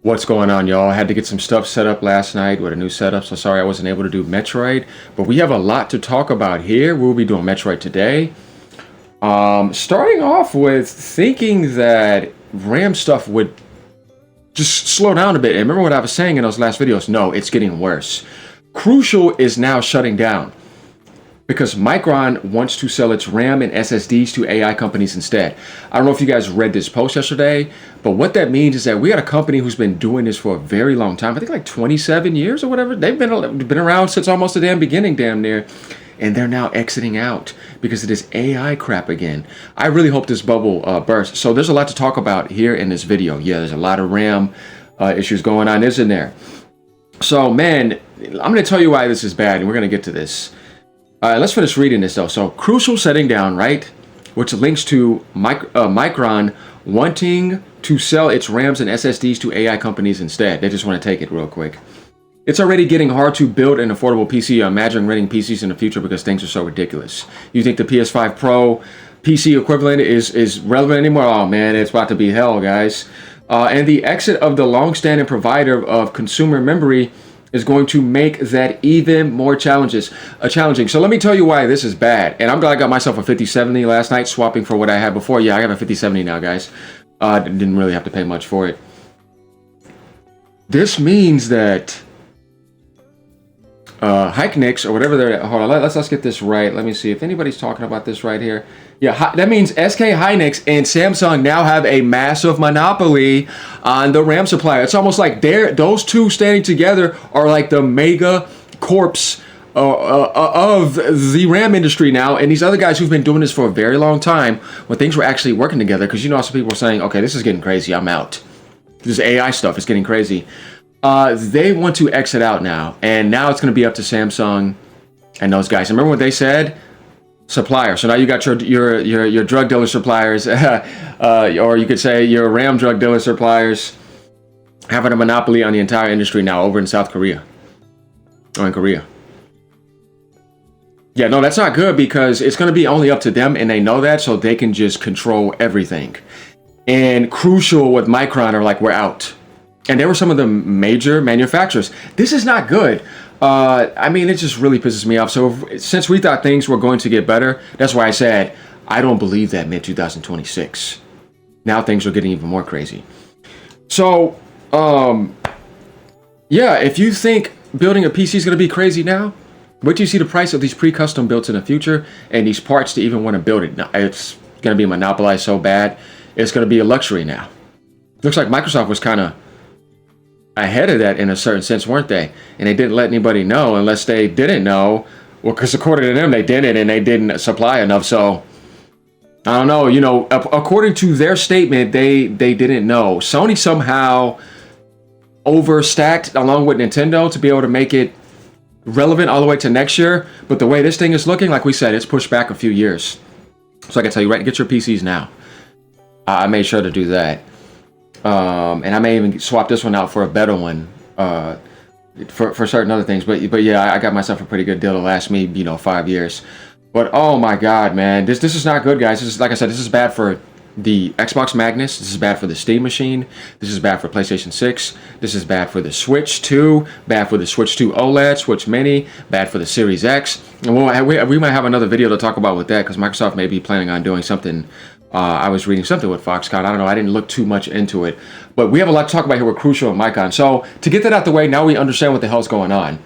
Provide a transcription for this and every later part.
What's going on, y'all? I had to get some stuff set up last night with a new setup, so sorry I wasn't able to do Metroid, but we have a lot to talk about here. We'll be doing Metroid today. Starting off with thinking that RAM stuff would just slow down a bit. And remember what I was saying in those last videos? No, it's getting worse. Crucial is now shutting down because Micron wants to sell its RAM and SSDs to AI companies instead. I don't know if you guys read this post yesterday, but what that means is that we got a company who's been doing this for a very long time. I think like 27 years or whatever. They've been around since almost the damn beginning, damn near. And they're now exiting out because of this AI crap again. I really hope this bubble bursts. So there's a lot to talk about here in this video. Yeah, there's a lot of RAM issues going on, isn't there? So, man, I'm going to tell you why this is bad, and we're going to get to this. Let's finish reading this, though. So, Crucial setting down, right? Which links to Micron wanting to sell its RAMs and SSDs to AI companies instead. They just want to take it real quick. It's already getting hard to build an affordable PC. Imagine renting PCs in the future because things are so ridiculous. You think the PS5 Pro PC equivalent is relevant anymore? Oh, man, it's about to be hell, guys. And the exit of the long-standing provider of consumer memory is going to make that even more challenging. So let me tell you why this is bad. And I'm glad I got myself a 5070 last night, swapping for what I had before. Yeah, I got a 5070 now, guys. Didn't really have to pay much for it. This means that HYNIX or whatever they're, hold on, let's get this right. Let me see if anybody's talking about this right here. Yeah, that means SK HYNIX and Samsung now have a massive monopoly on the RAM supplier. It's almost like those two standing together are like the mega corps of the RAM industry now. And these other guys who've been doing this for a very long time, when things were actually working together, because you know, some people were saying, okay, this is getting crazy, I'm out. This AI stuff is getting crazy. They want to exit out now, and now it's going to be up to Samsung and those guys. Remember what they said? Supplier. So now you got your drug dealer suppliers, or you could say your RAM drug dealer suppliers having a monopoly on the entire industry now over in South Korea or in Korea. Yeah, no, that's not good because it's going to be only up to them, and they know that, so they can just control everything. And Crucial with Micron are like, we're out. And they were some of the major manufacturers. This is not good. I mean, it just really pisses me off. So since we thought things were going to get better, that's why I said, I don't believe that mid-2026. Now things are getting even more crazy. So, yeah, if you think building a PC is going to be crazy now, wait till you see the price of these pre-custom builds in the future and these parts to even want to build it. Now, it's going to be monopolized so bad, it's going to be a luxury now. Looks like Microsoft was kind of ahead of that in a certain sense, weren't they? And they didn't let anybody know unless they didn't know. Well, because according to them, they didn't, and they didn't supply enough. So I don't know. You know, according to their statement, they didn't know. Sony somehow overstacked along with Nintendo to be able to make it relevant all the way to next year. But the way this thing is looking, like we said, it's pushed back a few years. So I can tell you, right, get your PCs now. I made sure to do that. And I may even swap this one out for a better one for certain other things. But yeah, I got myself a pretty good deal to last me, 5 years. But oh my God, man, this is not good, guys. This is, like I said, this is bad for the Xbox Magnus. This is bad for the Steam Machine. This is bad for PlayStation 6. This is bad for the Switch 2. Bad for the Switch 2 OLED, Switch Mini. Bad for the Series X. And we might have another video to talk about with that because Microsoft may be planning on doing something. I was reading something with Foxconn. I don't know. I didn't look too much into it. But we have a lot to talk about here with Crucial and Micron. So to get that out the way, now we understand what the hell's going on.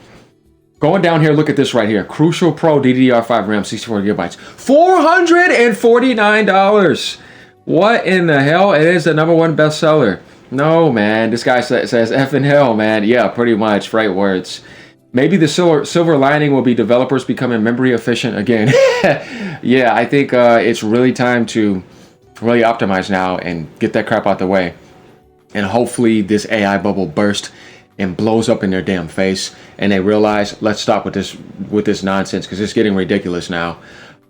Going down here, look at this right here. Crucial Pro DDR5 RAM, 64 gigabytes. $449. What in the hell? It is the #1 bestseller. No, man. This guy says effing hell, man. Yeah, pretty much. Right words. Maybe the silver lining will be developers becoming memory efficient again. Yeah, I think it's really time to really optimize now and get that crap out the way. And hopefully this AI bubble bursts and blows up in their damn face and they realize, let's stop with this nonsense because it's getting ridiculous now.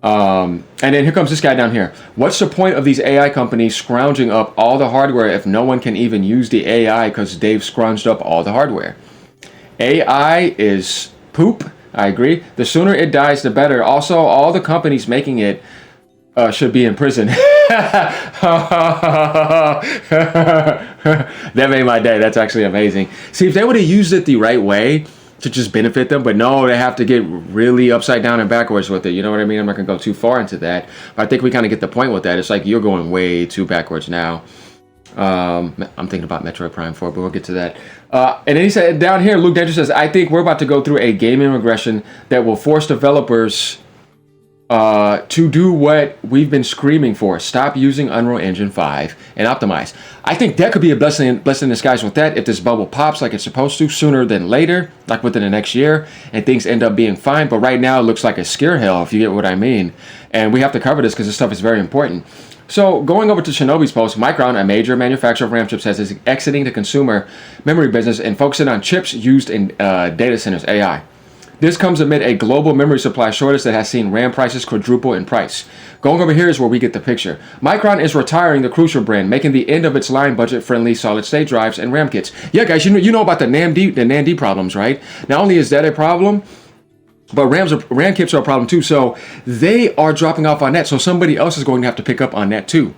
And then here comes this guy down here. What's the point of these AI companies scrounging up all the hardware if no one can even use the AI because they've scrounged up all the hardware? AI is poop. I agree. The sooner it dies, the better. Also, all the companies making it should be in prison. That made my day. That's actually amazing. See, if they would have used it the right way to just benefit them, but no, they have to get really upside down and backwards with it. You know what I mean? I'm not going to go too far into that. But I think we kind of get the point with that. It's like you're going way too backwards now. I'm thinking about Metroid Prime 4, but we'll get to that. And then he said down here, Luke Danger says, I think we're about to go through a gaming regression that will force developers to do what we've been screaming for. Stop using Unreal Engine 5 and optimize. I think that could be a blessing in disguise with that if this bubble pops like it's supposed to sooner than later, like within the next year, and things end up being fine. But right now it looks like a scare hell, if you get what I mean. And we have to cover this because this stuff is very important. So going over to Shinobi's post, Micron, a major manufacturer of RAM chips, says is exiting the consumer memory business and focusing on chips used in data centers, AI. This comes amid a global memory supply shortage that has seen RAM prices quadruple in price. Going over here is where we get the picture. Micron is retiring the Crucial brand, making the end of its line budget-friendly solid-state drives and RAM kits. Yeah, guys, you know about the NAND problems, right? Not only is that a problem, but RAM kits are a problem too. So they are dropping off on that. So somebody else is going to have to pick up on that too.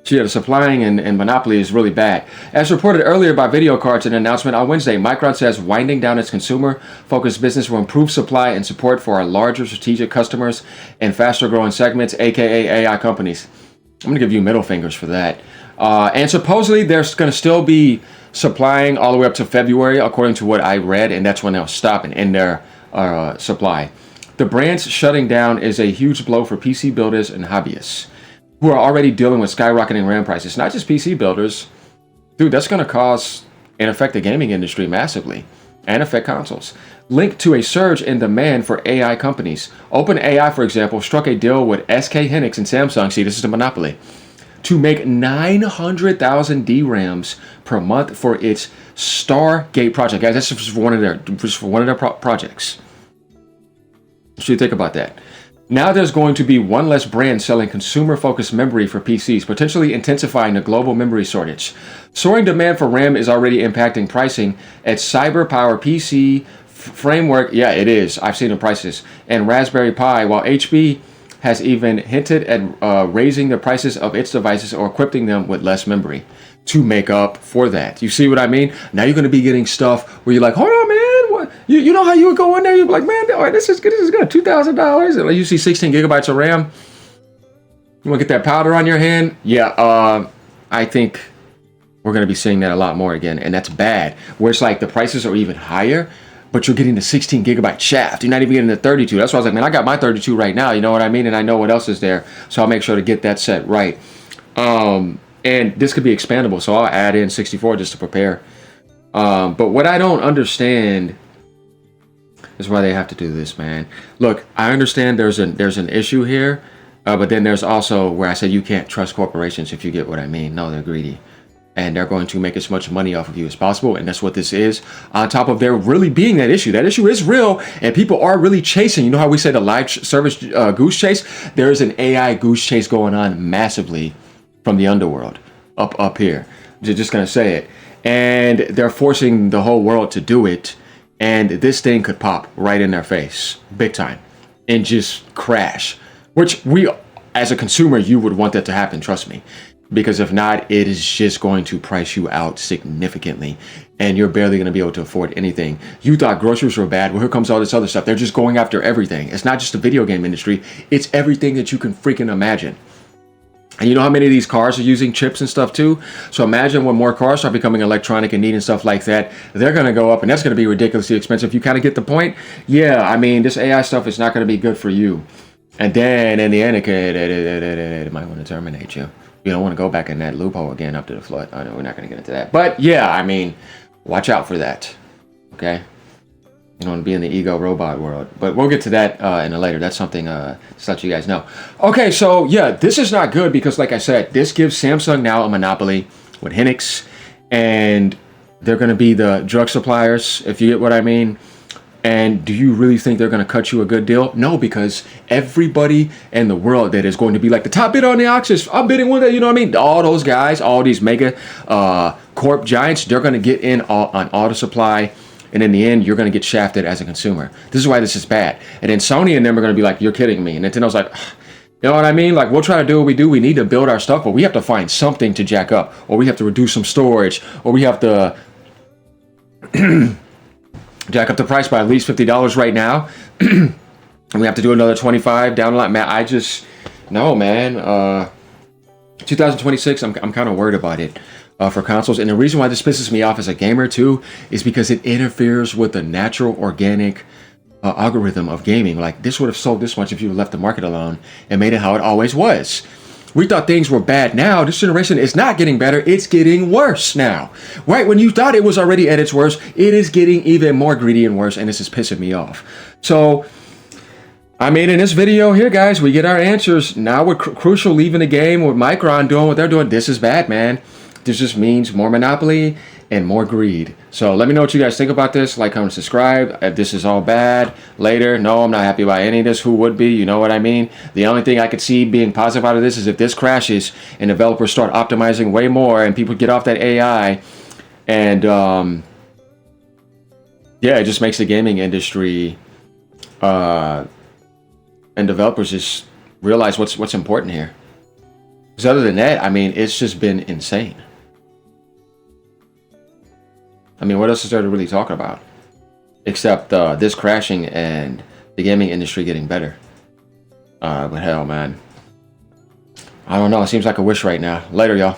So yeah, the supplying and monopoly is really bad. As reported earlier by Video Cards in an announcement on Wednesday, Micron says winding down its consumer-focused business will improve supply and support for our larger strategic customers and faster-growing segments, aka AI companies. I'm going to give you middle fingers for that. And supposedly there's going to still be supplying all the way up to February, according to what I read, and that's when they'll stop and end their supply. The brand's shutting down is a huge blow for PC builders and hobbyists who are already dealing with skyrocketing RAM prices. Not just PC builders. Dude, that's going to cause and affect the gaming industry massively and affect consoles. Linked to a surge in demand for AI companies. OpenAI, for example, struck a deal with SK HYNIX and Samsung, see, this is the monopoly, to make 900,000 DRAMs per month for its Stargate project. Guys, that's just for one of their projects. What do you think about that? Now there's going to be one less brand selling consumer-focused memory for PCs, potentially intensifying the global memory shortage. Soaring demand for RAM is already impacting pricing at CyberPower PC Framework. Yeah, it is. I've seen the prices. And Raspberry Pi, while HP has even hinted at raising the prices of its devices or equipping them with less memory to make up for that. You see what I mean? Now you're going to be getting stuff where you're like, hold on, man. What? You know how you would go in there? You'd be like, man, all right, this is good. This is good. $2,000. And like you see 16 gigabytes of RAM. You want to get that powder on your hand? Yeah, I think we're going to be seeing that a lot more again. And that's bad. Where it's like the prices are even higher, but you're getting the 16 gigabyte shaft. You're not even getting the 32. That's why I was like, man, I got my 32 right now. You know what I mean? And I know what else is there. So I'll make sure to get that set right. And this could be expandable, so I'll add in 64 just to prepare. But what I don't understand is why they have to do this, man. Look, I understand there's an issue here, but then there's also where I said you can't trust corporations, if you get what I mean. No, they're greedy. And they're going to make as much money off of you as possible, and that's what this is. On top of there really being that issue. That issue is real, and people are really chasing. You know how we say the live service goose chase? There is an AI goose chase going on massively from the underworld up here. Just gonna say it. And they're forcing the whole world to do it, and this thing could pop right in their face big time and just crash, which we as a consumer, you would want that to happen, trust me, because if not, it is just going to price you out significantly and you're barely going to be able to afford anything. You thought groceries were bad. Well, here comes all this other stuff. They're just going after everything. It's not just the video game industry, it's everything that you can freaking imagine. And you know how many of these cars are using chips and stuff too? So imagine when more cars start becoming electronic and needing stuff like that, they're going to go up and that's going to be ridiculously expensive. You kind of get the point? Yeah, I mean, this AI stuff is not going to be good for you. And then in the end, it might want to terminate you. You don't want to go back in that loophole again up to the flood. I know we're not going to get into that. But yeah, I mean, watch out for that. Okay? You don't want to be in the ego robot world. But we'll get to that in a later. That's something to let you guys know. Okay, so yeah, this is not good because like I said, this gives Samsung now a monopoly with HYNIX. And they're going to be the drug suppliers, if you get what I mean. And do you really think they're going to cut you a good deal? No, because everybody in the world that is going to be like the top bidder on the auctions, I'm bidding one day, you know what I mean? All those guys, all these mega corp giants, they're going to get in on auto supply. And in the end, you're going to get shafted as a consumer. This is why this is bad. And then Sony and them are going to be like, you're kidding me. And Nintendo's like, You know what I mean? Like, we'll try to do what we do. We need to build our stuff, but we have to find something to jack up, or we have to reduce some storage, or we have to jack up the price by at least $50 right now. And we have to do another 25 down the line. Man, I just, no, man. 2026, I'm kind of worried about it for consoles. And the reason why this pisses me off as a gamer too is because it interferes with the natural, organic algorithm of gaming. Like, this would have sold this much if you left the market alone and made it how it always was. We thought things were bad. Now this generation is not getting better, it's getting worse now. Right when you thought it was already at its worst, it is getting even more greedy and worse, and this is pissing me off. So I mean, in this video here, guys, we get our answers. Now with Crucial leaving the game, with Micron doing what they're doing, this is bad, man. This just means more monopoly and more greed. So let me know what you guys think about this. Like, comment, subscribe. If this is all bad, later. No, I'm not happy about any of this. Who would be? You know what I mean? The only thing I could see being positive out of this is if this crashes and developers start optimizing way more and people get off that AI, and yeah, it just makes the gaming industry and developers just realize what's important here. Because other than that, I mean, it's just been insane. I mean, what else is there to really talk about? Except this crashing and the gaming industry getting better. But hell, man. I don't know. It seems like a wish right now. Later, y'all.